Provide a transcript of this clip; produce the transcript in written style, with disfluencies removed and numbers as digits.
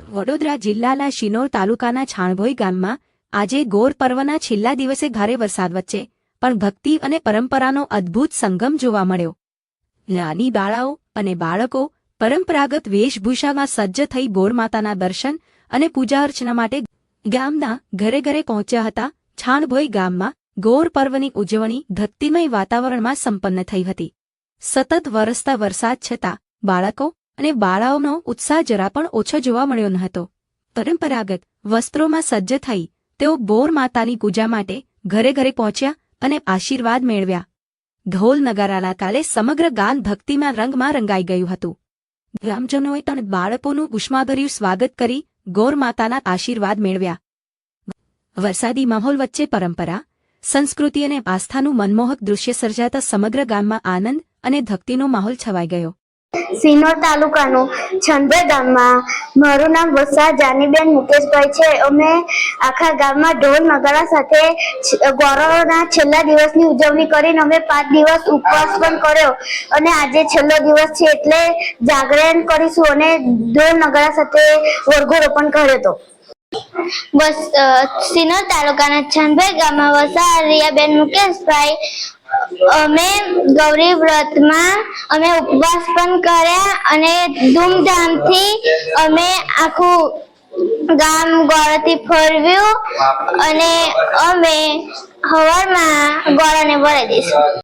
વડોદરા જિલ્લાના શિનોર તાલુકાના છાણભોઈ ગામમાં આજે ગોર પર્વના છેલ્લા દિવસે ભારે વરસાદ વચ્ચે પણ ભક્તિ અને પરંપરાનો અદ્ભુત સંગમ જોવા મળ્યો. નાની બાળાઓ અને બાળકો પરંપરાગત વેશભૂષામાં સજ્જ થઈ ગોર માતાના દર્શન અને પૂજા અર્ચના માટે ગામના ઘરે ઘરે પહોંચ્યા હતા. છાણભોઈ ગામમાં ગોર પર્વની ઉજવણી ભક્તિમય વાતાવરણમાં સંપન્ન થઈ હતી. સતત વરસતા વરસાદ છતાં બાળકો અને બાળાઓનો ઉત્સાહ જરા પણ ઓછો જોવા મળ્યો ન હતો. પરંપરાગત વસ્ત્રોમાં સજ્જ થઈ તેઓ બોર માતાની પૂજા માટે ઘરે ઘરે પહોંચ્યા અને આશીર્વાદ મેળવ્યા. ઢોલ નગારાના કાલે સમગ્ર ગામ ભક્તિમાં રંગમાં રંગાઈ ગયું હતું. ગ્રામજનોએ પણ બાળકોનું ઉષ્માભર્યું સ્વાગત કરી ગોર માતાના આશીર્વાદ મેળવ્યા. વરસાદી માહોલ વચ્ચે પરંપરા, સંસ્કૃતિ અને આસ્થાનું મનમોહક દૃશ્ય સર્જાતા સમગ્ર ગામમાં આનંદ અને ભક્તિનો માહોલ છવાઈ ગયો. શિનોર તાલુકાનું છાણભોઈ ગામમાં મારું નામ વસા જાનીબેન મુકેશભાઈ છે. અમે આખા ગામમાં ઢોલ નગારા સાથે ગૌરવના છેલ્લા દિવસની ઉજવણી કરીને અમે 5 દિવસ ઉપવાસ પણ કર્યો અને આજે છેલ્લો દિવસ છે એટલે જાગરણ કરીશું અને ઢોલ નગારા સાથે વરઘોડો કર્યો હતો. બસ શિનોર તાલુકાના છાણભોઈ ગામમાં વસા રિયાબેન મુકેશભાઈ અમે ગૌરી વ્રતમાં અમે ઉપવાસ પણ કર્યા અને ધૂમધામથી અમે આખું ગામ ગોળાથી ફરવ્યું અને અમે હવારમાં ગોળાને વળાવી દઈશું.